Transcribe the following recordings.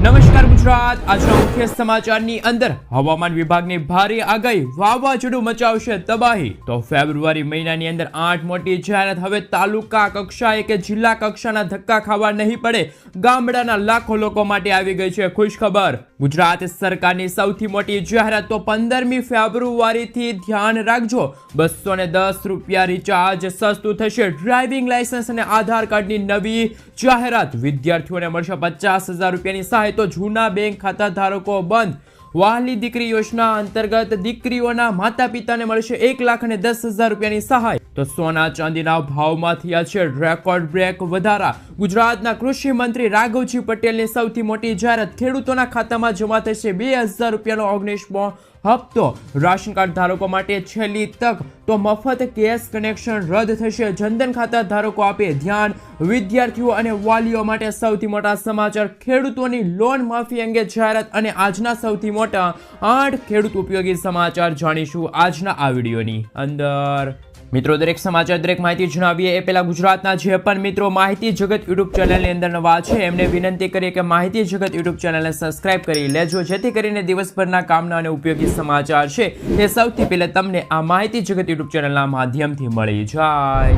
નમસ્કાર ગુજરાત, આજના મુખ્ય સમાચારની અંદર હવામાન વિભાગની ભારે આગાહી, વાવાઝોડું મચાવશે તબાહી. તો ફેબ્રુઆરી મહિનાની અંદર 8 મોટી જાહેરાત. હવે તાલુકા કક્ષાએ કે જિલ્લા કક્ષાના ધક્કા ખાવા નહીં પડે. ગામડાના લાખો લોકો માટે આવી ગઈ છે ખુશખબર. ગુજરાત સરકારની સૌથી મોટી જાહેરાત. તો 15મી ફેબ્રુઆરીથી ધ્યાન રાખજો, 210 રૂપિયા રિચાર્જ સસ્તું થશે. ડ્રાઇવિંગ લાયસન્સ અને આધાર કાર્ડની નવી જાહેરાત. વિદ્યાર્થીઓને મળશે 50,000 રૂપિયાની સહાય. તો જૂના બેંક ખાતા ધારકો બંધ. વહાલી દીકરી યોજના અંતર્ગત દીકરીઓના માતા પિતાને મળશે 1,10,000 રૂપિયાની સહાય. તો સોના ચાંદીના ભાવમાં થયા છે રેકોર્ડ બ્રેક વધારા. ગુજરાતના કૃષિ મંત્રી રાઘવજી પટેલની સૌથી મોટી જાહેરાત. ખેડૂતોના ખાતામાં જમા થશે 2,000 રૂપિયાનો 19મો હપ્તો. રાશન કાર્ડ ધારકો માટે છેલ્લી તક. તો મફત ગેસ કનેક્શન રદ થશે. જનધન ખાતા ધારકો આપે ધ્યાન. વિદ્યાર્થીઓ અને વાલીઓ માટે સૌથી મોટા સમાચાર. ખેડૂતોની લોન માફી અંગે જાહેરાત. અને આજના સૌથી મોટા 8 ખેડૂત ઉપયોગી સમાચાર જાણીશું આજના આ વિડીયોની અંદર. મિત્રો, દરેક સમાચાર, દરેક માહિતી જણાવીએ એ પહેલા ગુજરાતના જે પણ મિત્રો માહિતી જગત યુટ્યુબ ચેનલની અંદર નવા છે એમને વિનંતી કરીએ કે માહિતી જગત યુટ્યુબ ચેનલને સબસ્ક્રાઇબ કરી લેજો, જેથી કરીને દિવસભરના કામના અને ઉપયોગી સમાચાર છે તે સૌથી પહેલા તમને આ માહિતી જગત યુટ્યુબ ચેનલના માધ્યમથી મળી જાય.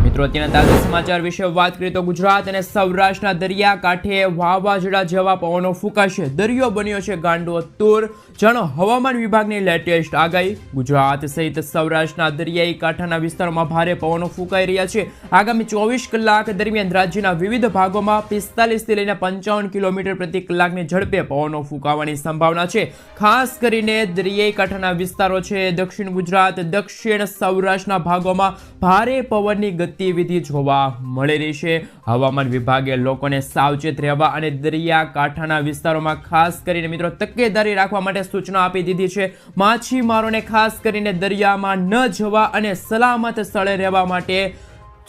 મિત્રો, અત્યારના તાજા સમાચાર વિશે વાત કરીએ તો ગુજરાત અને સૌરાષ્ટ્રના દરિયાકાંઠે વાવાઝોડા જેવા પવનો ફૂંકાશે. દરિયો બન્યો છે ગાંડો તૂર. જાણો હવામાન વિભાગની લેટેસ્ટ આગાહી. ગુજરાત સહિત સૌરાષ્ટ્રના દરિયાઈ કાંઠાના વિસ્તારોમાં ભારે પવનો ફૂંકાઈ રહ્યા છે. આગામી 24 કલાક દરમિયાન રાજ્યના વિવિધ ભાગોમાં 45 થી લઈને 55 કિલોમીટર પ્રતિ કલાકની ઝડપે પવનો ફૂંકાવાની સંભાવના છે. ખાસ કરીને દરિયાઈ કાંઠાના વિસ્તારો છે દક્ષિણ ગુજરાત, દક્ષિણ સૌરાષ્ટ્રના ભાગોમાં ભારે પવનની ગતિવિધિ જોવા મળી રહી છે. હવામાન વિભાગે લોકોને સાવચેત રહેવા અને દરિયાકાંઠાના વિસ્તારોમાં ખાસ કરીને મિત્રો તકેદારી રાખવા માટે સૂચના આપી દીધી છે. માછીમારોને ખાસ કરીને દરિયામાં ન જવા અને સલામત સ્થળે રહેવા માટે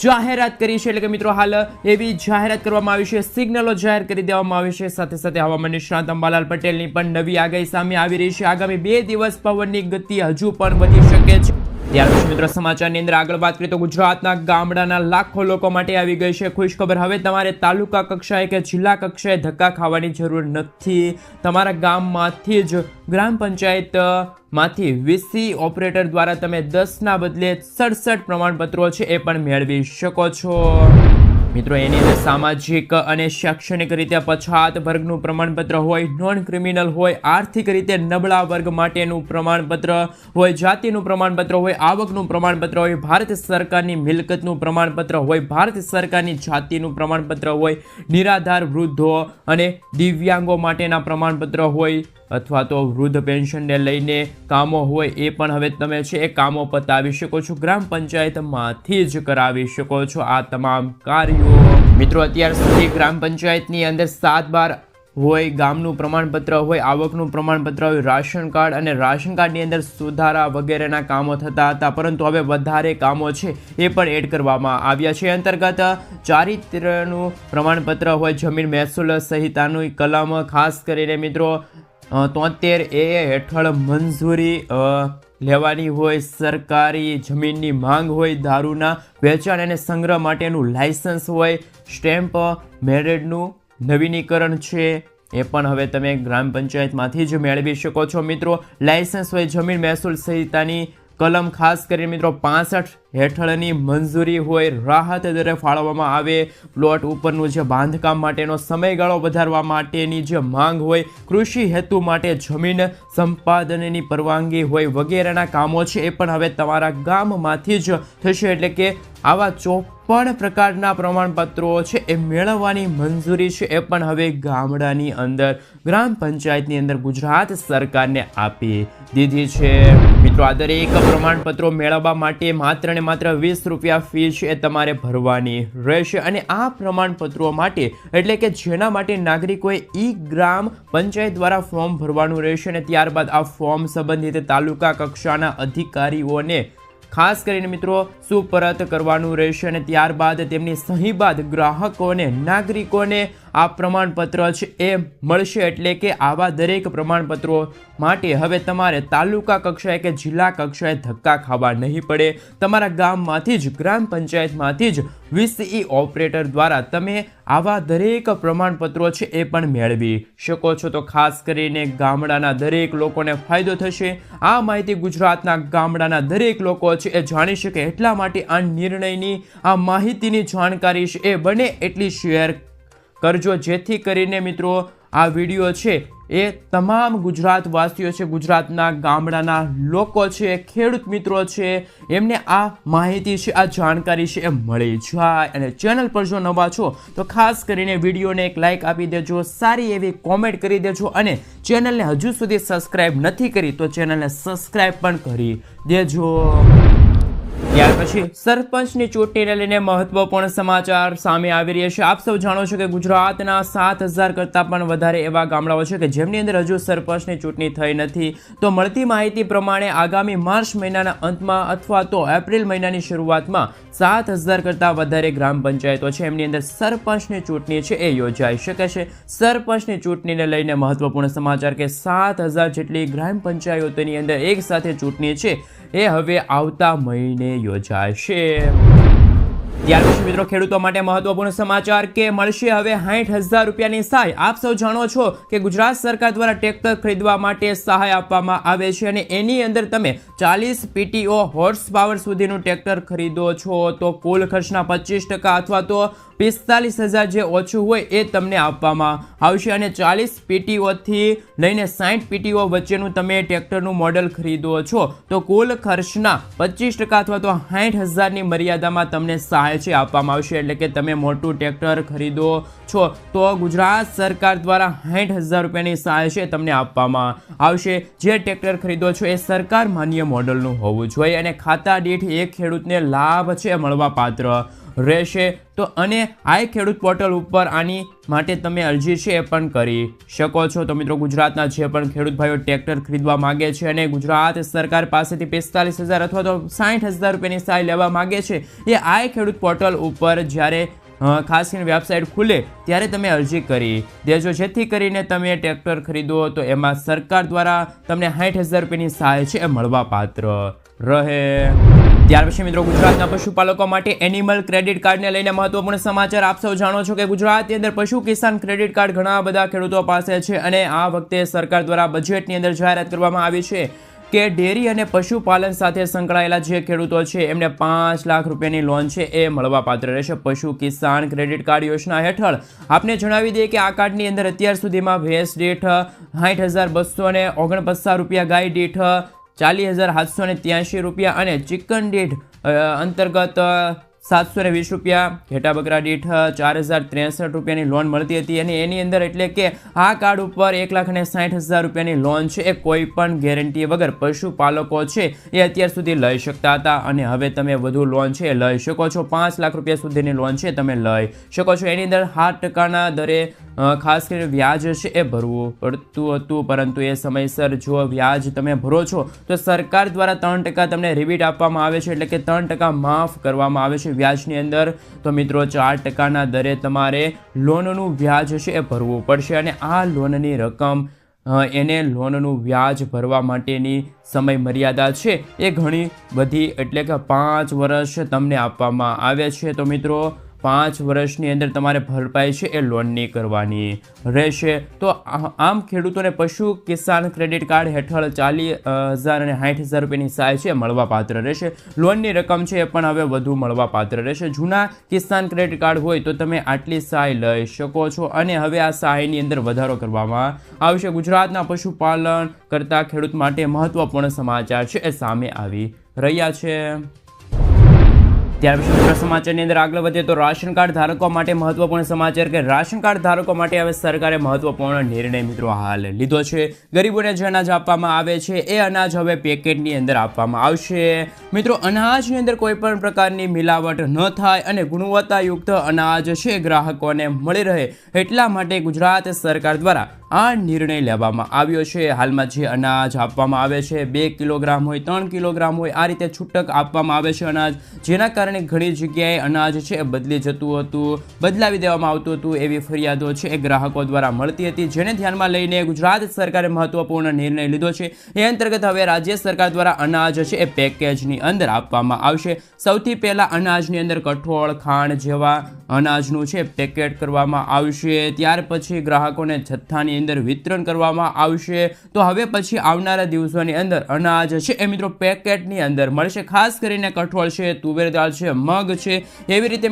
જાહેરાત કરી છે. એટલે કે મિત્રો હાલ એવી જાહેરાત કરવામાં આવી છે, સિગ્નલો જાહેર કરી દેવામાં આવી છે. સાથે સાથે હવામાન નિષ્ણાત અંબાલાલ પટેલની પણ નવી આગાહી સામે આવી રહી છે. આગામી 2 દિવસ પવનની ગતિ હજુ પણ વધી શકે છે. ત્યાર પછી મિત્રો સમાચારની અંદર આગળ વાત કરીએ તો ગુજરાતના ગામડાના લાખો લોકો માટે આવી ગઈ છે ખુશખબર. હવે તમારે તાલુકા કક્ષાએ કે જિલ્લા કક્ષાએ ધક્કા ખાવાની જરૂર નથી. તમારા ગામમાંથી જ ગ્રામ પંચાયત માંથી વીસી ઓપરેટર દ્વારા તમે 10ના બદલે 67 પ્રમાણપત્રો છે એ પણ મેળવી શકો છો. મિત્રો, એની અંદર સામાજિક અને શૈક્ષણિક રીતે પછાત વર્ગનું પ્રમાણપત્ર હોય, નોન ક્રિમિનલ હોય, આર્થિક રીતે નબળા વર્ગ માટેનું પ્રમાણપત્ર હોય, જાતિનું પ્રમાણપત્ર હોય, આવકનું પ્રમાણપત્ર હોય, ભારત સરકારની મિલકતનું પ્રમાણપત્ર હોય, ભારત સરકારની જાતિનું પ્રમાણપત્ર હોય, નિરાધાર વૃદ્ધો અને દિવ્યાંગો માટેના પ્રમાણપત્ર હોય, અથવા તો વૃદ્ધ પેન્શનને લઈને કામો હોય એ પણ હવે તમે છે એ કામો પતાવી શકો છો. ગ્રામ પંચાયતમાંથી જ કરાવી શકો છો આ તમામ કાર્યો. મિત્રો, અત્યાર સુધી ગ્રામ પંચાયતની અંદર 7/12 હોય, ગામનું પ્રમાણપત્ર હોય, આવકનું પ્રમાણપત્ર હોય, રાશન કાર્ડ અને રાશન કાર્ડની અંદર સુધારા વગેરેના કામો થતા હતા, પરંતુ હવે વધારે કામો છે એ પણ એડ કરવામાં આવ્યા છે. અંતર્ગત ચારિત્ર્યનું પ્રમાણપત્ર હોય, જમીન મહેસૂલ સંહિતાની કલમ ખાસ કરીને મિત્રો 73A હેઠળ મંજૂરી લેવાની હોય, સરકારી જમીનની માંગ હોય, દારૂના વેચાણ અને સંગ્રહ માટેનું લાયસન્સ હોય, સ્ટેમ્પ મેરેડનું નવીનીકરણ છે એ પણ હવે તમે ગ્રામ પંચાયતમાંથી જ મેળવી શકો છો. મિત્રો, લાયસન્સ હોય, જમીન મહેસૂલ સંહિતાની કલમ ખાસ કરીને મિત્રો 65 હેઠળની મંજૂરી હોય, રાહત દરે ફાળવવામાં આવે, પ્લોટ ઉપરનું જે બાંધકામ માટેનો સમયગાળો વધારવા માટેની જે માંગ હોય, કૃષિ હેતુ માટે જમીન સંપાદનની પરવાનગી હોય વગેરેના કામો છે એ પણ હવે તમારા ગામમાંથી જ થશે. એટલે કે આવા 54 પ્રકારના પ્રમાણપત્રો છે એ મેળવવાની મંજૂરી છે એ પણ હવે ગામડાની અંદર ગ્રામ પંચાયતની અંદર ગુજરાત સરકારને આપી દીધી છે. મિત્રો, આ દરેક પ્રમાણપત્રો મેળવવા માટે માત્ર ને માત્ર 20 રૂપિયા ફી છે એ તમારે ભરવાની રહેશે. અને આ પ્રમાણપત્રો માટે એટલે કે જેના માટે નાગરિકોએ ગ્રામ પંચાયત દ્વારા ફોર્મ ભરવાનું રહેશે અને ત્યારબાદ આ ફોર્મ સંબંધિત તાલુકા કક્ષાના અધિકારીઓને ખાસ કરીને મિત્રો સુપરત કરવાનું રહેશે અને ત્યારબાદ તેમની સહી બાદ ગ્રાહકોને, નાગરિકોને આ પ્રમાણપત્ર છે એ મળશે. એટલે કે આવા દરેક પ્રમાણપત્રો માટે હવે તમારે તાલુકા કક્ષાએ કે જિલ્લા કક્ષાએ ધક્કા ખાવા નહીં પડે. તમારા ગામમાંથી જ, ગ્રામ પંચાયતમાંથી જ VCE ઓપરેટર દ્વારા તમે આવા દરેક પ્રમાણપત્રો છે એ પણ મેળવી શકો છો. તો ખાસ કરીને ગામડાના દરેક લોકોને ફાયદો થશે. આ માહિતી ગુજરાતના ગામડાના દરેક લોકો છે એ જાણી શકે, એટલા માટે આ નિર્ણયની, આ માહિતીની જાણકારી છે એ બને એટલી શેર કરજો, જેથી કરીને મિત્રો આ વિડીયો છે એ તમામ ગુજરાતવાસીઓ છે, ગુજરાતના ગામડાના લોકો છે, ખેડૂત મિત્રો છે, એમને આ માહિતી છે, આ જાણકારી છે એ મળી જાય. અને ચેનલ પર જો નવા છો તો ખાસ કરીને વિડીયોને એક લાઇક આપી દેજો, સારી એવી કોમેન્ટ કરી દેજો, અને ચેનલને હજુ સુધી સબસ્ક્રાઇબ નથી કરી તો ચેનલને સબસ્ક્રાઇબ પણ કરી દેજો. ત્યાર પછી સરપંચની ચૂંટણીને લઈને મહત્વપૂર્ણ સમાચાર સામે આવી રહ્યા છે. આપ સૌ જાણો છો કે ગુજરાતના 7,000 કરતાં પણ વધારે એવા ગામડાઓ છે કે જેમની અંદર હજુ સરપંચની ચૂંટણી થઈ નથી. તો મળતી માહિતી પ્રમાણે આગામી માર્ચ મહિનાના અંતમાં અથવા તો એપ્રિલ મહિનાની શરૂઆતમાં 7,000 કરતાં વધારે ગ્રામ પંચાયતો છે એમની અંદર સરપંચની ચૂંટણી છે એ યોજાઈ શકે છે. સરપંચની ચૂંટણીને લઈને મહત્વપૂર્ણ સમાચાર કે 7,000 જેટલી ગ્રામ પંચાયતોની અંદર એક સાથે ચૂંટણી છે એ હવે આવતા મહિને યોજાશે. ત્યાર પછી મિત્રો ખેડૂતો માટે મહત્વપૂર્ણ સમાચાર કે મળશે હવે 60,000 રૂપિયાની સહાય. આપ સૌ જાણો છો કે ગુજરાત સરકાર દ્વારા ટ્રેક્ટર ખરીદવા માટે સહાય આપવામાં આવે છે, અને એની અંદર તમે 40 PTO હોર્સ પાવર સુધીનું ટ્રેક્ટર ખરીદો છો તો કુલ ખર્ચના 25% અથવા તો 45,000 જે ઓછું હોય એ તમને આપવામાં આવશે. અને 40 PTO થી લઈને 60 PTO વચ્ચેનું તમે ટ્રેક્ટરનું મોડલ ખરીદો છો તો કુલ ખર્ચના 25% અથવા તો 60,000ની મર્યાદામાં તમને સહાય છે આપવામાં આવશે. એટલે કે તમે મોટું ટ્રેક્ટર ખરીદો છો તો ગુજરાત સરકાર દ્વારા 60,000 રૂપિયાની સહાય છે તમને આપવામાં આવશે. જે ટ્રેક્ટર ખરીદો છો એ સરકાર માન્ય મોડલનું હોવું જોઈએ, અને ખાતા દીઠ એક ખેડૂતને લાભ છે મળવા પાત્ર રહેશે. તો અને આ ખેડૂત પોર્ટલ ઉપર આની માટે તમે અરજી છે એ પણ કરી શકો છો. તો મિત્રો ગુજરાતના જે પણ ખેડૂત ભાઈઓ ટ્રેક્ટર ખરીદવા માંગે છે અને ગુજરાત સરકાર પાસેથી 45,000 અથવા તો 60,000 રૂપિયાની સહાય લેવા માંગે છે, એ આ ખેડૂત પોર્ટલ ઉપર જ્યારે ખાસ કરીને વેબસાઇટ ખુલે ત્યારે તમે અરજી કરી દેજો, જેથી કરીને તમે ટ્રેક્ટર ખરીદો તો એમાં સરકાર દ્વારા તમને 60,000 રૂપિયાની સહાય છે એ મળવા પાત્ર રહે. ત્યાર પછી મિત્રો ગુજરાતના પશુપાલકો માટે એનિમલ ક્રેડિટ કાર્ડને લઈને મહત્વપૂર્ણ સમાચાર. આપ સૌ જાણો છો કે ગુજરાતની અંદર પશુ કિસાન ક્રેડિટ કાર્ડ ઘણા બધા ખેડૂતો પાસે છે, અને આ વખતે સરકાર દ્વારા બજેટની અંદર જાહેરાત કરવામાં આવી છે કે ડેરી અને પશુપાલન સાથે સંકળાયેલા જે ખેડૂતો છે એમને 5 લાખ રૂપિયાની લોન છે એ મળવા પાત્ર રહેશે. પશુ કિસાન ક્રેડિટ કાર્ડ યોજના હેઠળ આપને જણાવી દઈએ કે આ કાર્ડની અંદર અત્યાર સુધીમાં ભેંસ દીઠ 60,249 રૂપિયા, ગાય દીઠ 40,783 રૂપિયા અને ચિકન દીઠ અંતર્ગત 720 રૂપિયા, ઘેટા બકરા દીઠ 4,063 રૂપિયાની લોન મળતી હતી. અને એની અંદર એટલે કે આ કાર્ડ ઉપર 1,60,000 રૂપિયાની લોન છે એ કોઈ પણ ગેરંટી વગર પશુપાલકો છે એ અત્યાર સુધી લઈ શકતા હતા, અને હવે તમે વધુ લોન છે એ લઈ શકો છો. 5 લાખ રૂપિયા સુધીની લોન છે તમે લઈ શકો છો. એની અંદર 7% દરે ખાસ કરીને વ્યાજ છે એ ભરવું પડતું હતું, પરંતુ એ સમયસર જો વ્યાજ તમે ભરો છો તો સરકાર દ્વારા 3% તમને રિબીટ આપવામાં આવે છે, એટલે કે 3% માફ કરવામાં આવે છે વ્યાજની અંદર. તો મિત્રો 4%ના દરે તમારે લોનનું વ્યાજ છે એ ભરવું પડશે, અને આ લોનની રકમ એને લોનનું વ્યાજ ભરવા માટેની સમય મર્યાદા છે એ ઘણી બધી, એટલે કે 5 વર્ષ તમને આપવામાં આવે છે. તો મિત્રો 5 વર્ષની અંદર તમારે ભરપાઈ છે એ લોનની કરવાની રહેશે. તો આમ ખેડૂતોને પશુ કિસાન ક્રેડિટ કાર્ડ હેઠળ 40,000 અને 60,000 રૂપિયાની સહાય છે મળવા પાત્ર રહેશે. લોનની રકમ છે એ પણ હવે વધુ મળવા પાત્ર રહેશે. જૂના કિસાન ક્રેડિટ કાર્ડ હોય તો તમે આટલી સહાય લઈ શકો છો, અને હવે આ સહાયની અંદર વધારો કરવામાં આવશે. ગુજરાતના પશુપાલન કરતા ખેડૂત માટે મહત્વપૂર્ણ સમાચાર છે એ સામે આવી રહ્યા છે. ત્યાર પછી સમાચારની અંદર આગળ વધીએ તો રાશન કાર્ડ ધારકો માટે મહત્વપૂર્ણ સમાચાર કે રાશન કાર્ડ ધારકો માટે હવે સરકારે મહત્વપૂર્ણ નિર્ણય મિત્રો હાલ લીધો છે. ગરીબોને જે અનાજ આપવામાં આવે છે એ અનાજ હવે પેકેટની અંદર આપવામાં આવશે. મિત્રો અનાજની અંદર કોઈ પણ પ્રકારની મિલાવટ ન થાય અને ગુણવત્તાયુક્ત અનાજ છે ગ્રાહકોને મળી રહે એટલા માટે ગુજરાત સરકાર દ્વારા આ નિર્ણય લેવામાં આવ્યો છે. હાલમાં જે અનાજ આપવામાં આવે છે 2 કિલોગ્રામ હોય 3 કિલોગ્રામ હોય આ રીતે છૂટક આપવામાં આવે છે અનાજ, જેના કારણે ઘણી જગ્યાએ અનાજ છે એ બદલી જતું હતું, બદલાવી દેવામાં આવતું હતું એવી ફરિયાદો છે એ ગ્રાહકો દ્વારા મળતી હતી, જેને ધ્યાનમાં લઈને ગુજરાત સરકારે મહત્વપૂર્ણ નિર્ણય લીધો છે. એ અંતર્ગત હવે રાજ્ય સરકાર દ્વારા અનાજ છે એ પેકેજની અંદર આપવામાં આવશે. સૌથી પહેલા અનાજની અંદર કઠોળ, ખાંડ જેવા અનાજનું છે પેકેટ કરવામાં આવશે. ત્યાર પછી ગ્રાહકોને જથ્થાની અંદર વિતરણ કરવામાં આવશે. તો હવે પછી આવનારા દિવસોની અંદર અનાજ છે એ મિત્રો પેકેટની અંદર મળશે. ખાસ કરીને કઠોળ છે, તુવેર દાળ છે, મગ છે, એવી રીતે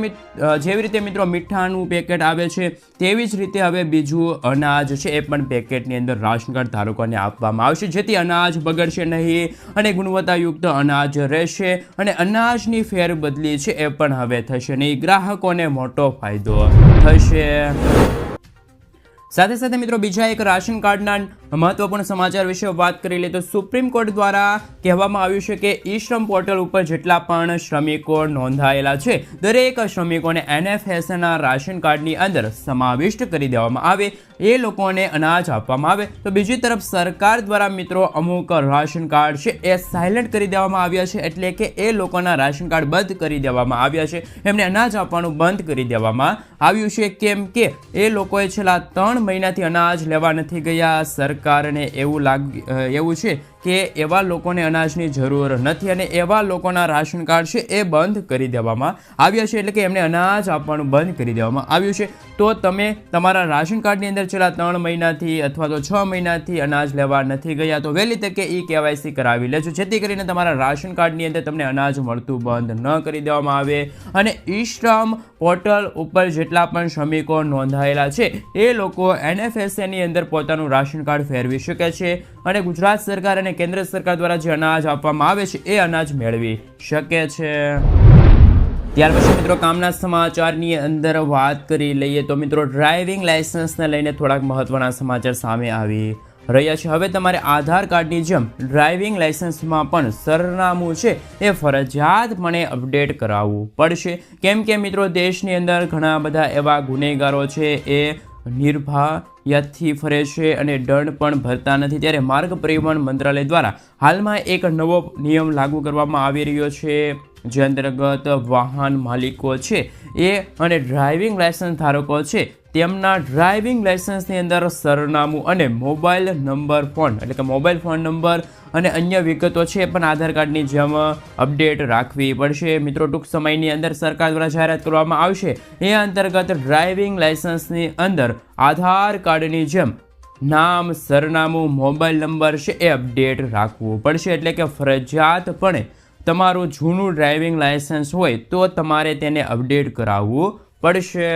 જેવી રીતે મિત્રો મીઠાનું પેકેટ આવે છે તેવી જ રીતે હવે બીજું અનાજ છે એ પણ પેકેટની અંદર રાશન કાર્ડ ધારકોને આપવામાં આવશે, જેથી અનાજ બગડશે નહીં અને ગુણવત્તાયુક્ત અનાજ રહેશે અને અનાજની ફેરબદલી છે એ પણ હવે થશે નહીં. ગ્રાહકોને મોટો ફાયદો થશે. સાથે સાથે મિત્રો બીજા એક રાશન કાર્ડના મહત્વપૂર્ણ સમાચાર વિશે વાત કરી લઈએ તો સુપ્રીમ કોર્ટ દ્વારા કહેવામાં આવ્યું છે કે ઈ શ્રમ પોર્ટલ ઉપર જેટલા પણ શ્રમિકો નોંધાયેલા છે દરેક શ્રમિકોને NFSના રાશન કાર્ડની અંદર સમાવિષ્ટ કરી દેવામાં આવે, એ લોકોને અનાજ આપવામાં આવે. તો બીજી તરફ સરકાર દ્વારા મિત્રો અમુક રાશન કાર્ડ છે એ સાયલેન્ટ કરી દેવામાં આવ્યા છે, એટલે કે એ લોકોના રાશન કાર્ડ બંધ કરી દેવામાં આવ્યા છે, એમને અનાજ આપવાનું બંધ કરી દેવામાં આવ્યું છે. કેમ કે એ લોકોએ છેલ્લા 3 મહિનાથી અનાજ લેવા નથી ગયા. સરકારને એવું છે કે એવા લોકોને અનાજની જરૂર નથી અને એવા લોકોના રાશન કાર્ડ છે એ બંધ કરી દેવામાં આવ્યા છે, એટલે કે એમને અનાજ આપવાનું બંધ કરી દેવામાં આવ્યું છે. તો તમે તમારા રાશન કાર્ડની અંદર છેલ્લા 3 મહિનાથી અથવા તો 6 મહિનાથી અનાજ લેવા નથી ગયા તો વહેલી તકે KYC કરાવી લેજો, જેથી કરીને તમારા રાશન કાર્ડની અંદર તમને અનાજ મળતું બંધ ન કરી દેવામાં આવે. અને ઈ શ્રમ પોર્ટલ ઉપર જેટલા પણ શ્રમિકો નોંધાયેલા છે એ લોકો NFSની અંદર પોતાનું રાશન કાર્ડ ફેરવી શકે છે અને ગુજરાત સરકાર અને કેન્દ્ર સરકાર દ્વારા જે અનાજ આપવામાં આવે છે એ અનાજ મેળવી શકે છે. ત્યાર પછી મિત્રો કામના સમાચારની અંદર વાત કરી લઈએ તો મિત્રો ડ્રાઇવિંગ લાયસન્સને લઈને થોડાક મહત્વના સમાચાર સામે આવી રહ્યા છે. હવે તમારે આધાર કાર્ડની જેમ ડ્રાઇવિંગ લાયસન્સમાં પણ સરનામું છે એ ફરજિયાતપણે અપડેટ કરાવવું પડશે. કેમ કે મિત્રો દેશની અંદર ઘણા બધા એવા ગુનેગારો છે એ નિર્ભયથી ફરે છે અને દંડ પણ ભરતા નથી. ત્યારે માર્ગ પરિવહન મંત્રાલય દ્વારા હાલમાં એક નવો નિયમ લાગુ કરવામાં આવી રહ્યો છે, જે અંતર્ગત વાહન માલિકો છે એ અને ડ્રાઇવિંગ લાયસન્સ ધારકો છે તેમના ડ્રાઇવિંગ લાયસન્સની અંદર સરનામું અને મોબાઈલ નંબર ફોન એટલે કે મોબાઈલ ફોન નંબર અને અન્ય વિગતો છે પણ આધાર કાર્ડની જેમ અપડેટ રાખવી પડશે. મિત્રો ટૂંક સમયની અંદર સરકાર દ્વારા જાહેરાત કરવામાં આવશે. એ અંતર્ગત ડ્રાઇવિંગ લાયસન્સની અંદર આધાર કાર્ડની જેમ નામ, સરનામું, મોબાઈલ નંબર છે એ અપડેટ રાખવું પડશે, એટલે કે ફરજિયાતપણે તમારું જૂનું ડ્રાઇવિંગ લાયસન્સ હોય તો તમારે તેને અપડેટ કરાવવું પડશે.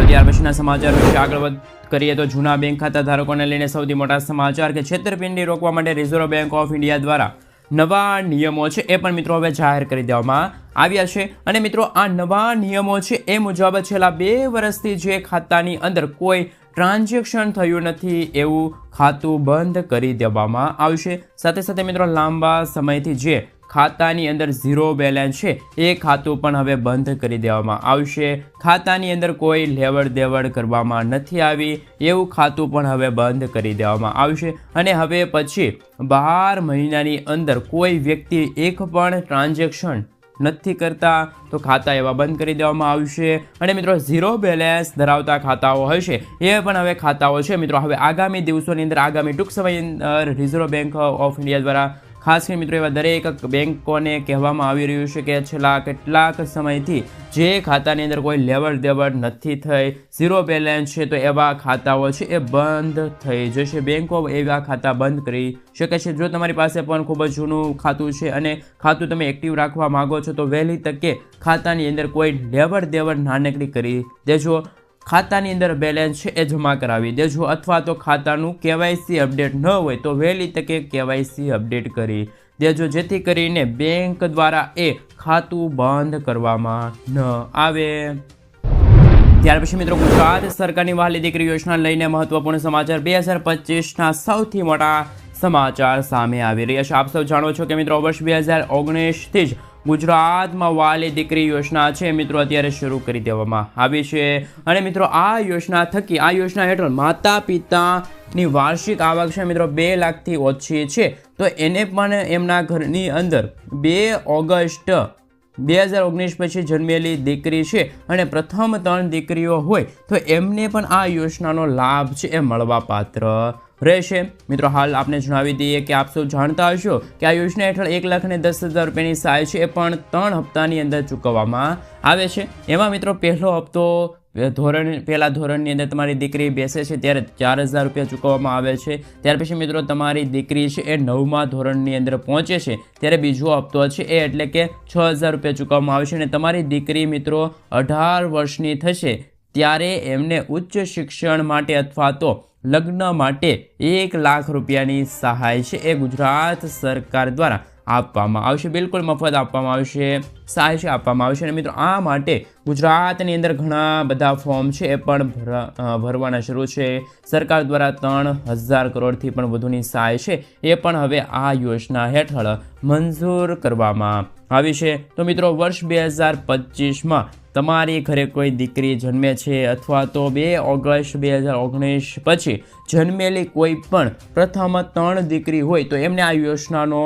ત્યાર પછીના સમાચાર વિશે આગળ કરીએ તો જૂના બેંક ખાતા ધારકોને લઈને સૌથી મોટા સમાચાર કે છેતરપિંડી રોકવા માટે રિઝર્વ બેંક ઓફ ઇન્ડિયા દ્વારા નવા નિયમો છે એ પણ મિત્રો હવે જાહેર કરી દેવામાં આવ્યા છે. અને મિત્રો આ નવા નિયમો છે એ મુજબ છેલ્લા 2 વર્ષથી જે ખાતાની અંદર કોઈ ટ્રાન્ઝેક્શન થયું નથી એવું ખાતું બંધ કરી દેવામાં આવશે. સાથે સાથે મિત્રો લાંબા સમયથી જે ખાતાની અંદર ઝીરો બેલેન્સ છે એ ખાતું પણ હવે બંધ કરી દેવામાં આવશે. ખાતાની અંદર કોઈ લેવડ દેવડ કરવામાં નથી આવી એવું ખાતું પણ હવે બંધ કરી દેવામાં આવશે. અને હવે પછી 12 મહિનાની અંદર કોઈ વ્યક્તિ એક પણ ટ્રાન્ઝેક્શન નથી કરતા તો ખાતા એવા બંધ કરી દેવામાં આવશે. અને મિત્રો ઝીરો બેલેન્સ ધરાવતા ખાતાઓ હશે એ પણ હવે ખાતાઓ છે મિત્રો હવે આગામી દિવસોની અંદર આગામી ટૂંક સમયની અંદર રિઝર્વ બેંક ઓફ ઇન્ડિયા દ્વારા ખાસ કરીને મિત્રો એવા દરેક બેંકોને કહેવામાં આવી રહ્યું છે કે છેલ્લા કેટલાક સમયથી જે ખાતાની અંદર કોઈ લેવડ દેવડ નથી થઈ, ઝીરો બેલેન્સ છે, તો એવા ખાતાઓ છે એ બંધ થઈ જશે. બેંકો એવા ખાતા બંધ કરી શકે છે. જો તમારી પાસે પણ ખૂબ જ જૂનું ખાતું છે અને ખાતું તમે એક્ટિવ રાખવા માગો છો તો વહેલી તકે ખાતાની અંદર કોઈ લેવડ દેવડ નાનકડી કરી દેજો. ખાતાની અંદર બેલેન્સ છે એ જમા કરાવી દેજો, અથવા તો ખાતાનું KYC અપડેટ ન હોય તો વહેલી તકે KYC અપડેટ કરી દેજો, જેથી કરીને બેંક દ્વારા એ ખાતું બંધ કરવામાં ન આવે. ત્યાર પછી મિત્રો ગુજરાત સરકારની વહાલી દીકરી યોજના લઈને મહત્વપૂર્ણ સમાચાર 2025ના સૌથી મોટા સમાચાર સામે આવી રહ્યા છે. આપ સૌ જાણો છો કે મિત્રો વર્ષ 2019થી જ ગુજરાતમાં વાલી દીકરી યોજના છે મિત્રો અત્યારે શરૂ કરી દેવામાં આવી છે અને મિત્રો આ યોજના હેઠળ માતા પિતાની વાર્ષિક આવક છે મિત્રો 2 લાખથી ઓછી છે તો એને પણ એમના ઘરની અંદર 2 ઓગસ્ટ 2019 પછી જન્મેલી દીકરી છે અને પ્રથમ 3 દીકરીઓ હોય તો એમને પણ આ યોજનાનો લાભ છે એ મળવાપાત્ર રહેશે મિત્રો. હાલ આપને જણાવી દઈએ કે આપ સૌ જાણતા હશો કે આ યોજના હેઠળ 1,10,000 રૂપિયાની સહાય છે એ પણ 3 હપ્તાની અંદર ચૂકવવામાં આવે છે. એમાં મિત્રો પહેલો હપ્તો પહેલા ધોરણની અંદર તમારી દીકરી બેસે છે ત્યારે 4,000 રૂપિયા ચૂકવવામાં આવે છે. ત્યાર પછી મિત્રો તમારી દીકરી છે એ 9મા ધોરણની અંદર પહોંચે છે ત્યારે બીજો હપ્તો છે એ એટલે કે 6,000 રૂપિયા ચૂકવવામાં આવે છે અને તમારી દીકરી મિત્રો 18 વર્ષની થશે ત્યારે એમને ઉચ્ચ શિક્ષણ માટે અથવા તો લગ્ન માટે 1 લાખ રૂપિયાની સહાય છે એ ગુજરાત સરકાર દ્વારા આપવામાં આવશે. બિલકુલ મફત આપવામાં આવશે, સહાય છે આપવામાં આવશે. અને મિત્રો આ માટે ગુજરાતની અંદર ઘણા બધા ફોર્મ છે એ પણ ભરવાના શરૂ છે. સરકાર દ્વારા 3,000 કરોડથી પણ વધુની સહાય છે એ પણ હવે આ યોજના હેઠળ મંજૂર કરવામાં આવી છે. તો મિત્રો વર્ષ 2025માં તમારી ઘરે કોઈ દીકરી જન્મે છે અથવા તો 2 ઓગસ્ટ 2019 પછી જન્મેલી કોઈ પણ પ્રથમ 3 દીકરી હોય તો એમને આ યોજનાનો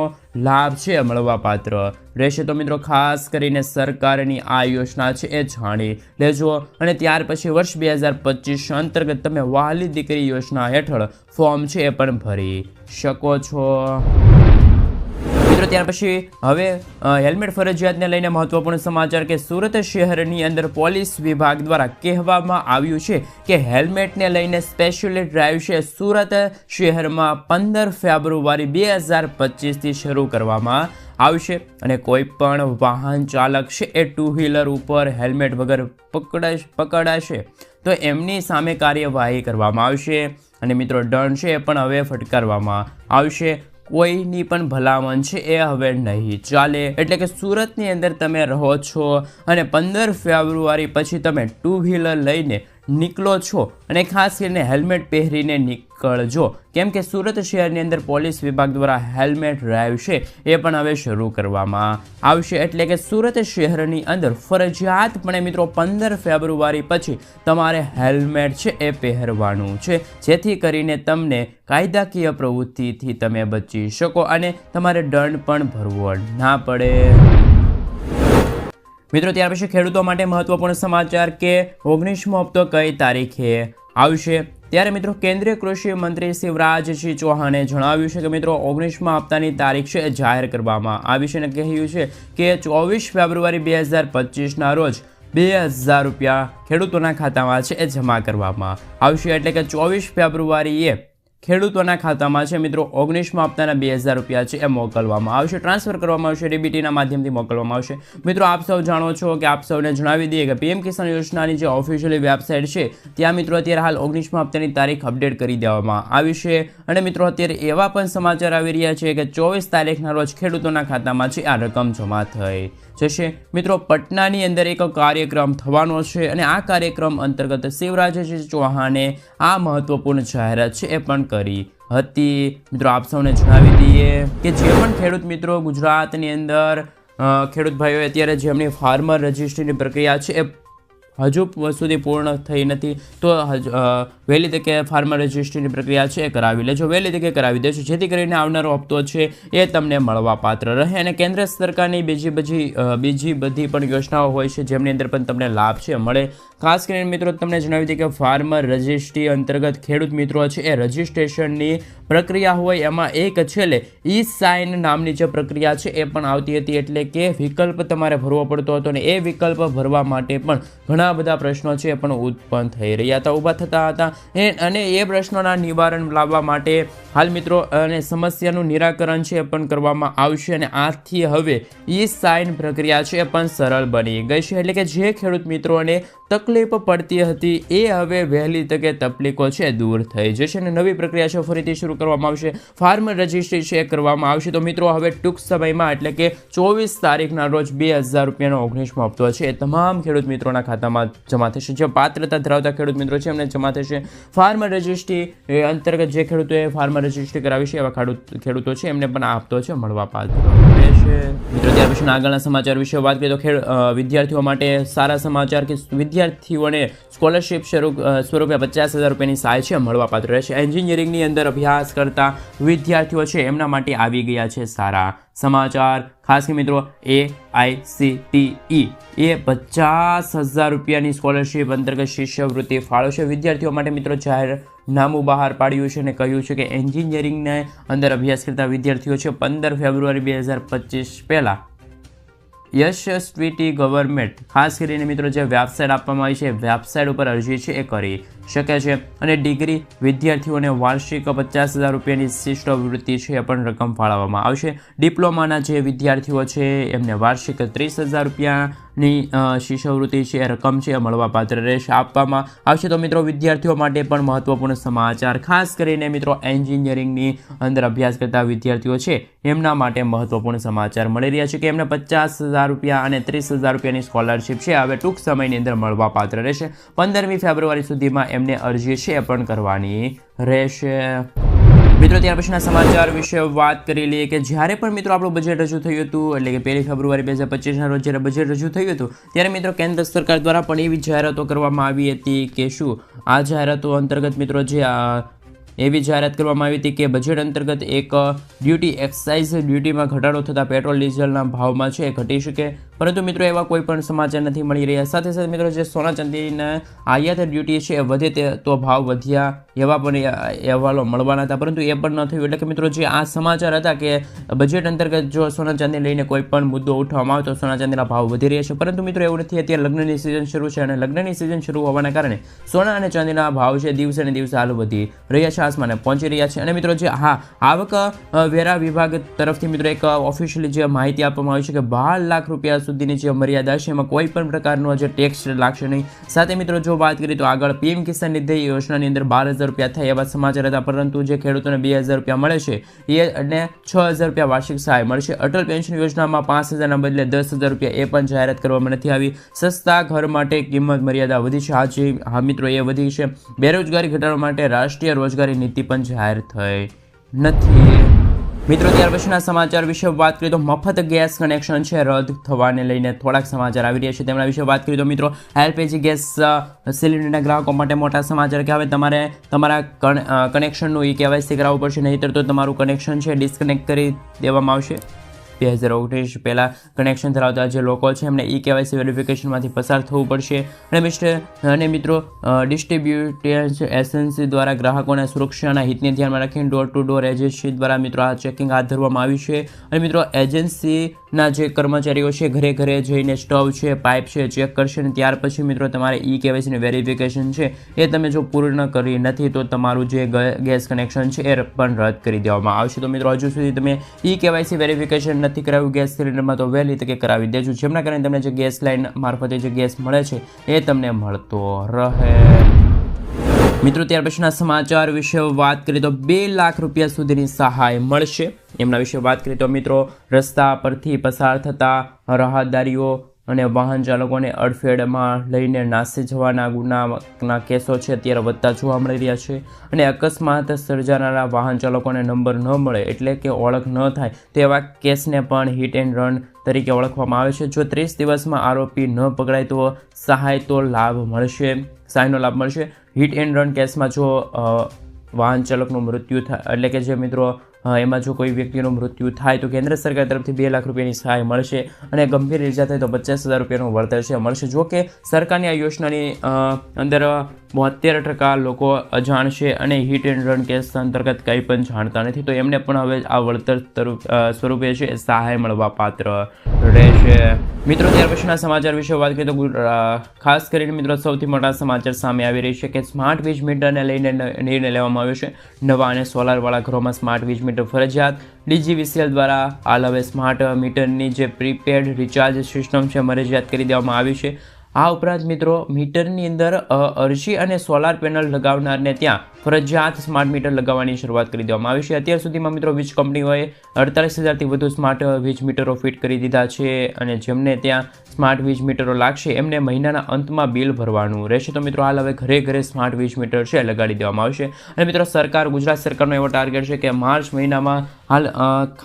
લાભ છે મળવાપાત્ર રહેશે. તો મિત્રો ખાસ કરીને સરકારની આ યોજના છે એ જાણી લેજો અને ત્યાર પછી વર્ષ 2025 અંતર્ગત તમે વહાલી દીકરી યોજના હેઠળ ફોર્મ છે એ પણ ભરી શકો છો. મિત્રો ત્યાર પછી હવે હેલ્મેટ ફરજિયાતને લઈને મહત્વપૂર્ણ સમાચાર કે સુરત શહેરની અંદર પોલીસ વિભાગ દ્વારા કહેવામાં આવ્યું છે કે હેલ્મેટને લઈને સ્પેશિયલ ડ્રાઈવ છે સુરત શહેરમાં 15 ફેબ્રુઆરી 2025થી શરૂ કરવામાં આવશે અને કોઈ પણ વાહન ચાલક છે એ 2 વ્હીલર ઉપર હેલ્મેટ વગર પકડાશે તો એમની સામે કાર્યવાહી કરવામાં આવશે અને મિત્રો દંડ છે એ પણ હવે ફટકારવામાં આવશે. કોઈની પણ ભલામણ છે એ હવે નહીં ચાલે. એટલે કે સુરતની અંદર તમે રહો છો અને 15 ફેબ્રુઆરી પછી તમે 2 વ્હીલર લઈને નીકળો છો અને ખાસ કરીને હેલ્મેટ પહેરીને નીકળજો કેમ કે સુરત શહેરની અંદર પોલીસ વિભાગ દ્વારા હેલ્મેટ ડ્રાઈવ છે એ પણ હવે શરૂ કરવામાં આવશે. એટલે કે સુરત શહેરની અંદર ફરજિયાતપણે મિત્રો 15 ફેબ્રુઆરી પછી તમારે હેલ્મેટ છે એ પહેરવાનું છે જેથી કરીને તમને કાયદાકીય પ્રવૃત્તિથી તમે બચી શકો અને તમારે દંડ પણ ભરવો ના પડે. મિત્રો ત્યાર પછી ખેડૂતો માટે મહત્વપૂર્ણ સમાચાર કે 19મો હપ્તો કઈ તારીખે આવશે. ત્યારે મિત્રો કેન્દ્રીય કૃષિ મંત્રી શિવરાજસિંહ ચૌહાણે જણાવ્યું છે કે મિત્રો 19મા હપ્તાની તારીખ છે જાહેર કરવામાં આવી છે અને કહ્યું છે કે 24 ફેબ્રુઆરી 2025ના રોજ 2,000 રૂપિયા ખેડૂતોના ખાતામાં છે એ જમા કરવામાં આવશે. એટલે કે 24 ફેબ્રુઆરીએ ખેડૂતોના ખાતામાં છે મિત્રો 19મા હપ્તાના 2,000 રૂપિયા છે એ મોકલવામાં આવશે, ટ્રાન્સફર કરવામાં આવશે, ડીબીટીના માધ્યમથી મોકલવામાં આવશે. મિત્રો આપ સૌ જાણો છો કે આપ સૌને જણાવી દઈએ કે પીએમ કિસાન યોજનાની જે ઓફિશિયલી વેબસાઇટ છે ત્યાં મિત્રો અત્યારે હાલ 19મા હપ્તાની તારીખ અપડેટ કરી દેવામાં આવી છે અને મિત્રો અત્યારે એવા પણ સમાચાર આવી રહ્યા છે કે 24 તારીખના રોજ ખેડૂતોના ખાતામાં છે આ રકમ જમા થઈ જશે. મિત્રો પટનાની અંદર એક કાર્યક્રમ થવાનો છે અને આ કાર્યક્રમ અંતર્ગત શિવરાજસિંહ ચૌહાણે આ મહત્વપૂર્ણ જાહેરાત છે એ પણ કરી હતી. મિત્રો આપ સૌને જણાવી દઈએ કે જે પણ ખેડૂત મિત્રો ગુજરાતની અંદર ખેડૂત ભાઈઓ અત્યારે જેમની ફાર્મર રજિસ્ટ્રીની પ્રક્રિયા છે એ હજુ સુધી પૂર્ણ થઈ નથી તો વહેલી તકે ફાર્મર રજિસ્ટ્રીની પ્રક્રિયા છે એ કરાવી લેજો, વહેલી તકે કરાવી દેજો જેથી કરીને આવનારો હપ્તો છે એ તમને મળવાપાત્ર રહે. અને કેન્દ્ર સરકારની બીજી બધી પણ યોજનાઓ હોય છે જેમની અંદર પણ તમને લાભ છે મળે. ખાસ કરીને મિત્રો તમને જણાવી દઈએ કે ફાર્મર રજિસ્ટ્રી અંતર્ગત ખેડૂત મિત્રો છે એ રજિસ્ટ્રેશનની પ્રક્રિયા હોય એમાં એક છેલ્લે ઈ સાઇન નામની જે પ્રક્રિયા છે એ પણ આવતી હતી. એટલે કે વિકલ્પ તમારે ભરવો પડતો હતો અને એ વિકલ્પ ભરવા માટે પણ ઘણા બધા પ્રશ્નો છે એ પણ ઉત્પન્ન થઈ રહ્યા હતા, ઊભા થતા હતા અને એ પ્રશ્નોના નિવારણ લાવવા માટે હાલ મિત્રો અને સમસ્યાનું નિરાકરણ છે એ પણ કરવામાં આવશે અને આથી હવે ઈ સાઇન પ્રક્રિયા છે એ પણ સરળ બની ગઈ છે. એટલે કે જે ખેડૂત મિત્રોને તકલીફ પડતી હતી એ હવે વહેલી તકે તકલીફો છે દૂર થઈ જશે અને નવી પ્રક્રિયા છે ફરીથી શરૂ કરવામાં આવશે. ફાર્મર રજિસ્ટ્રી છે કરવામાં આવશે. તો મિત્રો હવે ટૂંક સમયમાં એટલે કે 24 તારીખના રોજ 2000 રૂપિયાનો 19મો હપ્તો છે એ તમામ ખેડૂત મિત્રોના ખાતામાં જમા થશે. જે પાત્રતા ધરાવતા ખેડૂત મિત્રો છે એમને જમા થશે. ફાર્મર રજિસ્ટ્રી અંતર્ગત જે ખેડૂતોએ ફાર્મર રજિસ્ટ્રી કરાવી છે એવા ખેડૂતો છે એમને પણ આ હપ્તો છે મળવા પાત્ર રહેશે. મિત્રો ત્યાર પછી આગળના સમાચાર વિશે વાત કરીએ તો વિદ્યાર્થીઓ માટે સારા સમાચાર કે વિદ્યાર્થીઓને સ્કોલરશિપ સ્વરૂપે 50,000 રૂપિયાની સહાય છે મળવા પાત્ર રહેશે. એન્જિનિયરિંગની અંદર અભ્યાસ કરતા વિદ્યાર્થીઓ છે એમના માટે આવી ગયા છે સારા સમાચાર. ખાસ કે મિત્રો AICTE એ 50,000 રૂપિયાની સ્કોલરશિપ અંતર્ગત શિષ્યવૃત્તિ ફાળવશે. વિદ્યાર્થીઓ માટે મિત્રો જાહેરનામું બહાર પાડ્યું છે અને કહ્યું છે કે એન્જિનિયરિંગના અંદર અભ્યાસ કરતા વિદ્યાર્થીઓ છે 15 ફેબ્રુઆરી 2025 પહેલાં યશસ્વીટી ગવર્મેન્ટ ખાસ કરીને મિત્રો જે વેબસાઇટ આપવામાં આવી છે વેબસાઇટ ઉપર અરજી છે એ કરી શકે છે. અને ડિગ્રી વિદ્યાર્થીઓને વાર્ષિક 50,000 રૂપિયાની શિષ્યવૃત્તિ છે એ પણ રકમ ફાળવવામાં આવશે. ડિપ્લોમાના જે વિદ્યાર્થીઓ છે એમને વાર્ષિક 30,000 રૂપિયાની શિષ્યવૃત્તિ છે એ રકમ છે એ મળવા પાત્ર રહેશે આપવામાં આવશે. તો મિત્રો વિદ્યાર્થીઓ માટે પણ મહત્વપૂર્ણ સમાચાર ખાસ કરીને મિત્રો એન્જિનિયરિંગની અંદર અભ્યાસ કરતા વિદ્યાર્થીઓ છે એમના માટે મહત્વપૂર્ણ સમાચાર મળી રહ્યા છે કે એમને 50,000 રૂપિયા અને 30,000 રૂપિયાની સ્કોલરશિપ છે હવે ટૂંક સમયની અંદર મળવા પાત્ર રહેશે. 15મી ફેબ્રુઆરી સુધીમાં એમને અરજી છે પણ કરવાની રહેશે. મિત્રો ત્યાર પછીના સમાચાર વિશે વાત કરી લઈએ કે જ્યારે પણ મિત્રો આપણું બજેટ રજૂ થયું હતું એટલે કે 1 ફેબ્રુઆરી 2025ના રોજ જ્યારે બજેટ રજૂ થયું હતું ત્યારે મિત્રો કેન્દ્ર સરકાર દ્વારા પણ એવી જાહેરાતો કરવામાં આવી હતી કે શું આ જાહેરાતો અંતર્ગત મિત્રો જે એવી જાહેરાત કરવામાં આવી હતી કે બજેટ અંતર્ગત એક ડ્યુટી એક્સાઇઝ ડ્યુટીમાં ઘટાડો થતાં પેટ્રોલ ડીઝલના ભાવમાં છે ઘટી શકે. પરંતુ મિત્રો એવા કોઈ પણ સમાચાર નથી મળી રહ્યા. સાથે સાથે મિત્રો જે સોના ચાંદીના આયાત ડ્યુટી છે એ વધે તો ભાવ વધ્યા એવા પણ અહેવાલો મળવાના હતા પરંતુ એ પણ ન થયું. એટલે કે મિત્રો જે આ સમાચાર હતા કે બજેટ અંતર્ગત જો સોના ચાંદી લઈને કોઈ પણ મુદ્દો ઉઠાવવામાં આવે તો સોના ચાંદીના ભાવ વધી રહ્યા છે. પરંતુ મિત્રો એવું નથી. અત્યારે લગ્નની સિઝન શરૂ છે અને લગ્નની સિઝન શરૂ હોવાના કારણે સોના અને ચાંદીના ભાવ છે દિવસે ને દિવસે હાલ વધી રહ્યા છે, આસમાને પહોંચી રહ્યા છે. અને મિત્રો જે આવક વેરા વિભાગ તરફથી મિત્રો એક ઓફિશિયલી જે માહિતી આપવામાં આવી છે કે 12 લાખ રૂપિયા સુધીની જે મર્યાદા છે એમાં કોઈ પણ પ્રકારનો જે ટેક્સ લાગશે નહીં. સાથે મિત્રો જો વાત કરીએ તો આગળ PM કિસાન નિધિ યોજનાની અંદર 12,000 રૂપિયા થાય એવા સમાચાર હતા પરંતુ જે ખેડૂતોને 2,000 રૂપિયા મળે છે એ અને 6,000 રૂપિયા વાર્ષિક સહાય મળશે. અટલ પેન્શન યોજનામાં 5,000ના બદલે 10,000 રૂપિયા એ પણ જાહેરાત કરવામાં નથી આવી. સસ્તા ઘર માટે કિંમત મર્યાદા વધી છે. હા મિત્રો એ વધી છે. બેરોજગારી ઘટાડવા માટે રાષ્ટ્રીય રોજગારી નીતિ પણ જાહેર થઈ નથી. મિત્રો ત્યાર પછીના સમાચાર વિશે વાત કરીએ તો મફત ગેસ કનેક્શન છે રદ થવાને લઈને થોડાક સમાચાર આવી રહ્યા છે તેમના વિશે વાત કરીએ તો મિત્રો LPG ગેસ સિલિન્ડરના ગ્રાહકો માટે મોટા સમાચાર કે હવે તમારે તમારા કનેક્શનનું KYC કરાવવું પડશે, નહીંતર તો તમારું કનેક્શન છે ડિસ્કનેક્ટ કરી દેવામાં આવશે. 2019 પહેલાં કનેક્શન ધરાવતા જે લોકો છે એમને KYC વેરિફિકેશનમાંથી પસાર થવું પડશે. અને મિત્રો ડિસ્ટ્રીબ્યુટેડ એજન્સી દ્વારા ગ્રાહકોના સુરક્ષાના હિતને ધ્યાનમાં રાખીને ડોર ટુ ડોર એજન્સી દ્વારા મિત્રો આ ચેકિંગ હાથ ધરવામાં આવ્યું છે. અને મિત્રો એજન્સીના જે કર્મચારીઓ છે ઘરે ઘરે જઈને સ્ટવ છે પાઇપ છે ચેક કરશે અને ત્યાર પછી મિત્રો તમારે KYCનું વેરિફિકેશન છે એ તમે જો પૂર્ણ કરી નથી તો તમારું જે ગેસ કનેક્શન છે એ પણ રદ કરી દેવામાં આવશે. તો મિત્રો હજુ સુધી તમે KYC વેરિફિકેશન નથી કરાવ્યું ગેસ સિલિન્ડરમાં તો વહેલી તકે કરાવી દેજો, જેમના કારણે તમને જે ગેસ લાઇન મારફતે જે ગેસ મળે છે એ તમને મળતો રહે. મિત્રો ત્યાર પછીના સમાચાર વિશે વાત કરીએ તો 2 લાખ રૂપિયા સુધીની સહાય મળશે. એમના વિશે વાત કરીએ તો મિત્રો રસ્તા પરથી પસાર થતા રાહદારીઓ અને વાહન ચાલકોને અડફેટમાં લઈને નાસી જવાના ગુનાના કેસો છે અત્યારે વધતા જોવા મળી રહ્યા છે. અને અકસ્માત સર્જાનારા વાહન ચાલકોને નંબર ન મળે એટલે કે ઓળખ ન થાય તેવા કેસને પણ હિટ એન્ડ રન તરીકે ઓળખવામાં આવે છે. જો 30 દિવસમાં આરોપી ન પકડાય તો સહાયનો લાભ મળશે. હિટ એન્ડ રન કેસમાં જો વાહન ચાલકનું મૃત્યુ થાય એટલે કે જે મિત્રો એમાં જો કોઈ વ્યક્તિનું મૃત્યુ થાય તો કેન્દ્ર સરકાર તરફથી 2 લાખ રૂપિયાની સહાય મળશે અને ગંભીર ઇજા થાય તો 50,000 રૂપિયાનું વળતર છે મળશે. જો કે સરકારની આ યોજનાની અંદર 72% લોકો અજાણ છે અને હિટ એન્ડ રન કેસ અંતર્ગત કંઈ પણ જાણતા નથી તો એમને પણ હવે આ વળતર સ્વરૂપે છે સહાય મળવા પાત્ર રહેશે. મિત્રો ત્યાર પછીના સમાચાર વિશે વાત કરીએ તો ખાસ કરીને મિત્રો સૌથી મોટા સમાચાર સામે આવી રહી છે કે સ્માર્ટ વીજ મીટરને લઈને નિર્ણય લેવામાં આવ્યો છે. નવા અને સોલારવાળા ઘરોમાં સ્માર્ટ વીજ મીટર ફરજિયાત. DGVCL દ્વારા હાલ હવે સ્માર્ટ મીટરની જે પ્રીપેડ રિચાર્જ સિસ્ટમ છે મરજિયાત કરી દેવામાં આવી છે. આ ઉપરાંત મિત્રો મીટરની અંદર અરજી અને સોલાર પેનલ લગાવનારને ત્યાં ફરજિયાત સ્માર્ટ મીટર લગાવવાની શરૂઆત કરી દેવામાં આવી છે. અત્યાર સુધીમાં મિત્રો વીજ કંપનીઓએ 48,000થી વધુ સ્માર્ટ વીજ મીટરો ફિટ કરી દીધા છે અને જેમને ત્યાં સ્માર્ટ વીજ મીટરો લાગશે એમને મહિનાના અંતમાં બિલ ભરવાનું રહેશે. તો મિત્રો હાલ હવે ઘરે ઘરે સ્માર્ટ વીજ મીટર છે લગાડી દેવામાં આવશે. અને મિત્રો ગુજરાત સરકારનો એવો ટાર્ગેટ છે કે માર્ચ મહિનામાં હાલ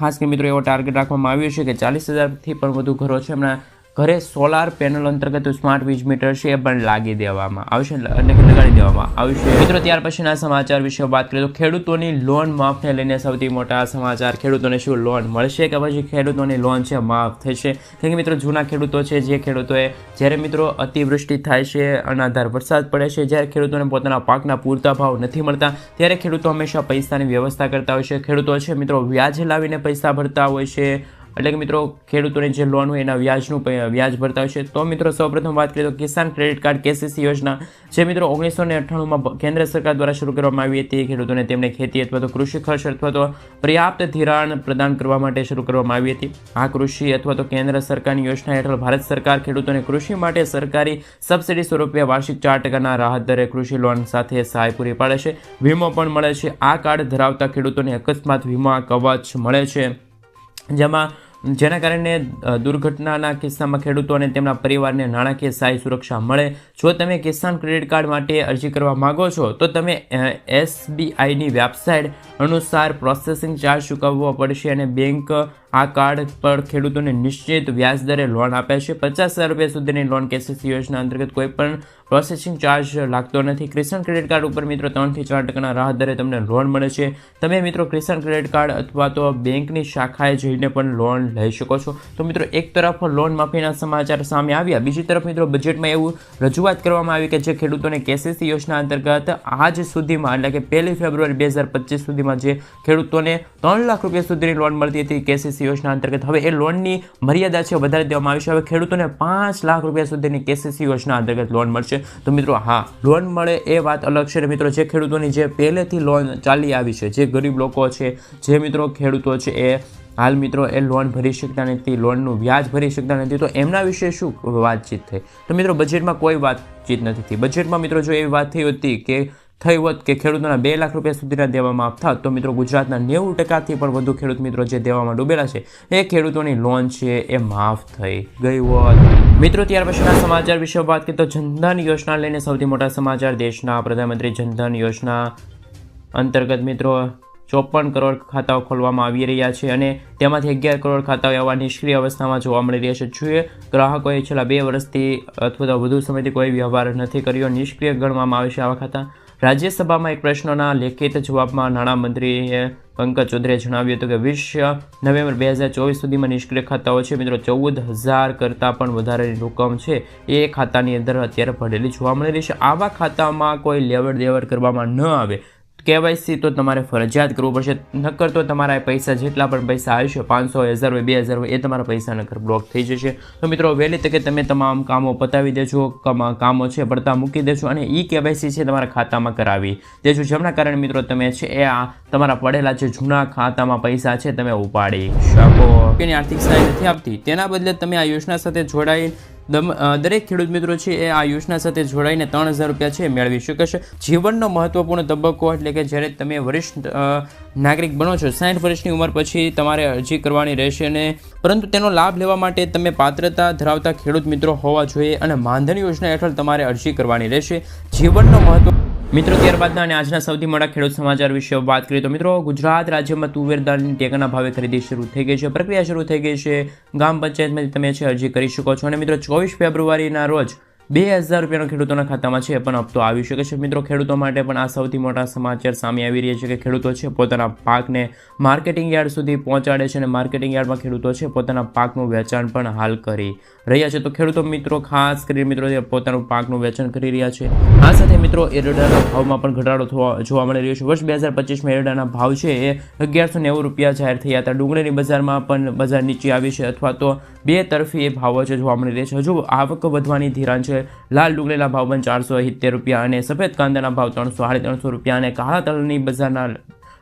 ખાસ કરીને મિત્રો એવો ટાર્ગેટ રાખવામાં આવ્યો છે કે 40,000થી પણ વધુ ઘરો છે એમના ઘરે સોલાર પેનલ અંતર્ગત સ્માર્ટ વીજ મીટર છે એ પણ લાગી દેવામાં આવશે એટલે કે લગાડી દેવામાં આવશે. મિત્રો ત્યાર પછીના સમાચાર વિશે વાત કરીએ તો ખેડૂતોની લોન માફને લઈને સૌથી મોટા સમાચાર. ખેડૂતોને શું લોન મળશે કે પછી ખેડૂતોની લોન છે માફ થશે? કેમ કે મિત્રો જૂના ખેડૂતો છે જે ખેડૂતોએ જ્યારે મિત્રો અતિવૃષ્ટિ થાય છે, અનાધાર વરસાદ પડે છે, જ્યારે ખેડૂતોને પોતાના પાકના પૂરતા ભાવ નથી મળતા ત્યારે ખેડૂતો હંમેશા પૈસાની વ્યવસ્થા કરતા હોય છે. ખેડૂતો છે મિત્રો વ્યાજ લાવીને પૈસા ભરતા હોય છે, એટલે કે મિત્રો ખેડૂતોની જે લોન હોય એના વ્યાજ ભરતા હોય છે. તો મિત્રો સૌપ્રથમ વાત કરીએ તો કિસાન ક્રેડિટ કાર્ડ KCC યોજના જે મિત્રો 1998માં કેન્દ્ર સરકાર દ્વારા શરૂ કરવામાં આવી હતી. ખેડૂતોને તેમને ખેતી અથવા તો કૃષિ ખર્ચ અથવા તો પર્યાપ્ત ધિરાણ પ્રદાન કરવા માટે શરૂ કરવામાં આવી હતી. આ કૃષિ અથવા તો કેન્દ્ર સરકારની યોજના હેઠળ ભારત સરકાર ખેડૂતોને કૃષિ માટે સરકારી સબસિડી સ્વરૂપે વાર્ષિક 4% રાહત દરે કૃષિ લોન સાથે સહાય પૂરી પાડે છે. વીમો પણ મળે છે. આ કાર્ડ ધરાવતા ખેડૂતોને અકસ્માત વીમા કવચ મળે છે, જેના કારણે દુર્ઘટનાના કિસ્સામાં ખેડૂતો અને તેમના પરિવારને નાણાકીય સહાય સુરક્ષા મળે. જો તમે કિસાન ક્રેડિટ કાર્ડ માટે અરજી કરવા માગો છો તો તમે SBIની વેબસાઇટ અનુસાર પ્રોસેસિંગ ચાર્જ ચૂકવવો પડશે અને બેંક આ કાર્ડ પર ખેડૂતોને નિશ્ચિત વ્યાજ દરે લોન આપે છે. 50,000 રૂપિયા સુધીની લોન KCC યોજના અંતર્ગત કોઈ પણ પ્રોસેસિંગ ચાર્જ લાગતો નથી. કિસાન ક્રેડિટ કાર્ડ ઉપર મિત્રો 3થી 4% રાહત દરે તમને લોન મળે છે. તમે મિત્રો કિસાન ક્રેડિટ કાર્ડ અથવા તો બેંકની શાખાએ જઈને પણ લોન લઈ શકો છો. તો મિત્રો એક તરફ લોન માફીના સમાચાર સામે આવ્યા, બીજી તરફ મિત્રો બજેટમાં એવું રજૂઆત કરવામાં આવી કે જે ખેડૂતોને KCC યોજના અંતર્ગત આજ સુધીમાં એટલે કે 1 ફેબ્રુઆરી 2025 સુધીમાં જે ખેડૂતોને 3 લાખ રૂપિયા સુધીની લોન મળતી હતી KCC યોજના અંતર્ગત, હવે એ લોનની મર્યાદા છે વધારી દેવામાં આવી છે. હવે ખેડૂતોને 5 લાખ રૂપિયા સુધીની KCC યોજના અંતર્ગત લોન મળશે. તો મિત્રો હા, લોન મળે એ વાત અલગ છે. મિત્રો જે ખેડૂતોની જે પહેલેથી લોન ચાલી આવી છે, જે ગરીબ લોકો છે, જે મિત્રો ખેડૂતો છે એ હાલ મિત્રો એ લોન ભરી શકતા નથી, લોનનું વ્યાજ ભરી શકતા નથી, તો એમના વિશે શું વાતચીત થઈ? તો મિત્રો બજેટમાં કોઈ વાતચીત નથી થઈ. બજેટમાં મિત્રો જો એવી વાત થઈ હતી કે ખેડૂતોના 2 લાખ રૂપિયા સુધીના દેવામાં આપતા તો મિત્રો ગુજરાતના 90%થી પણ વધુ ખેડૂત મિત્રો જે દેવામાં ડૂબેલા છે એ ખેડૂતોની લોન છે એ માફ થઈ ગઈ હોત. મિત્રો ત્યાર પછીના સમાચાર વિશે વાત કરીએ તો જનધન યોજના લઈને સૌથી મોટા સમાચાર. દેશના પ્રધાનમંત્રી જનધન યોજના અંતર્ગત મિત્રો 54 કરોડ ખાતાઓ ખોલવામાં આવી રહ્યા છે અને તેમાંથી 11 કરોડ ખાતાઓ એવા નિષ્ક્રિય અવસ્થામાં જોવા મળી રહ્યા છે. જે ગ્રાહકોએ છેલ્લા 2 વર્ષથી અથવા તો વધુ સમયથી કોઈ વ્યવહાર નથી કર્યો, નિષ્ક્રિય ગણવામાં આવે છે આવા ખાતા. રાજ્યસભામાં એક પ્રશ્નના લેખિત જવાબમાં નાણામંત્રીએ પંકજ ચૌધરીએ જણાવ્યું હતું કે 20 નવેમ્બર 2024 સુધીમાં નિષ્ક્રિય ખાતાઓ છે મિત્રો 14,000 કરતાં પણ વધારેની રકમ છે એ ખાતાની અંદર અત્યારે પડેલી જોવા મળી રહી છે. આવા ખાતામાં કોઈ લેવડ દેવડ કરવામાં ન આવે, KYC તો તમારે ફરજિયાત કરવું પડશે. નકર તો તમારા પૈસા જેટલા પણ પૈસા આવશે 500, 1000 હોય, 2000 હોય, એ તમારા પૈસા નકર બ્લોક થઈ જશે. તો મિત્રો વહેલી તકે તમે તમામ કામો પતાવી દેજો, કામો છે પડતા મૂકી દેજો અને KYC છે તમારા ખાતામાં કરાવી દેજો, જેમના કારણે મિત્રો તમે છે એ આ તમારા પડેલા જે જૂના ખાતામાં પૈસા છે તમે ઉપાડી શકો. એની આર્થિક સહાય નથી આપતી, તેના બદલે તમે આ યોજના સાથે જોડાઈ દરેક ખેડૂત મિત્રો છે એ આ યોજના સાથે જોડાઈને 3,000 રૂપિયા છે મેળવી શકે છે. જીવનનો મહત્વપૂર્ણ તબક્કો એટલે કે જ્યારે તમે વરિષ્ઠ નાગરિક બનો છો, 60 વર્ષની ઉંમર પછી તમારે અરજી કરવાની રહેશે અને પરંતુ તેનો લાભ લેવા માટે તમે પાત્રતા ધરાવતા ખેડૂત મિત્રો હોવા જોઈએ અને માનધન યોજના હેઠળ તમારે અરજી કરવાની રહેશે. જીવનનો મહત્વ મિત્રો ત્યારબાદના અને આજના સૌથી મોટા ખેડૂત સમાચાર વિશે વાત કરીએ તો મિત્રો ગુજરાત રાજ્યમાં તુવેર દાળની ટેકાના ભાવે ખરીદી શરૂ થઈ ગઈ છે, પ્રક્રિયા શરૂ થઈ ગઈ છે. ગ્રામ પંચાયતમાંથી તમે છે અરજી કરી શકો છો અને મિત્રો 24 ફેબ્રુઆરીના રોજ 2,000 રૂપિયાનો ખેડૂતોના ખાતામાં છે પણ હપ્તો આવી શકે છે. મિત્રો ખેડૂતો માટે પણ આ સૌથી મોટા સમાચાર સામે આવી રહ્યા છે કે ખેડૂતો છે પોતાના પાકને માર્કેટિંગ યાર્ડ સુધી પહોંચાડે છે અને માર્કેટિંગ યાર્ડમાં ખેડૂતો છે પોતાના પાકનું વેચાણ પણ હાલ કરી રહ્યા છે. તો ખેડૂતો મિત્રો ખાસ કરીને મિત્રો પોતાનું પાકનું વેચાણ કરી રહ્યા છે. આ સાથે મિત્રો એરડાના ભાવમાં પણ ઘટાડો જોવા મળી રહ્યો છે. વર્ષ 2025માં એરડાના ભાવ છે એ 1190 રૂપિયા જાહેર થયા હતા. ડુંગળીની બજારમાં પણ બજાર નીચે આવી છે અથવા તો બે તરફી એ ભાવો છે જોવા મળી રહ્યા છે. હજુ આવક વધવાની ધિરાણ છે. લાલ ડુંગળીના ભાવ પણ 470 રૂપિયા અને સફેદ કાંદાના ભાવ 300-350 રૂપિયા અને કાળા તલની બજારના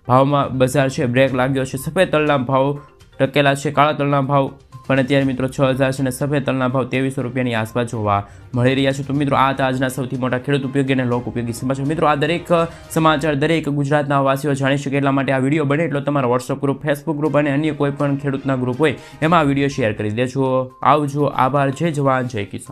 ભાવમાં બજાર છે બ્રેક લાગ્યો છે. સફેદ તલના ભાવ ટકેલા છે, કાળા તલના ભાવ પણ અત્યારે મિત્રો 6000 છે અને સફેદ તલના ભાવ 2300 રૂપિયાની આસપાસ જોવા મળી રહ્યા છે. તો મિત્રો આ હતા આજના સૌથી મોટા ખેડૂત ઉપયોગી અને લોક ઉપયોગી સમાચાર. મિત્રો આ દરેક સમાચાર દરેક ગુજરાતના વાસીઓ જાણી શકે એટલા માટે આ વિડીયો બને એટલો તમારા વોટ્સઅપ ગ્રુપ, ફેસબુક ગ્રુપ અને અન્ય કોઈ પણ ખેડૂતના ગ્રુપ હોય એમાં આ વિડીયો શેર કરી દેજો. આવજો, આભાર, જય જવાન જય કિસાન.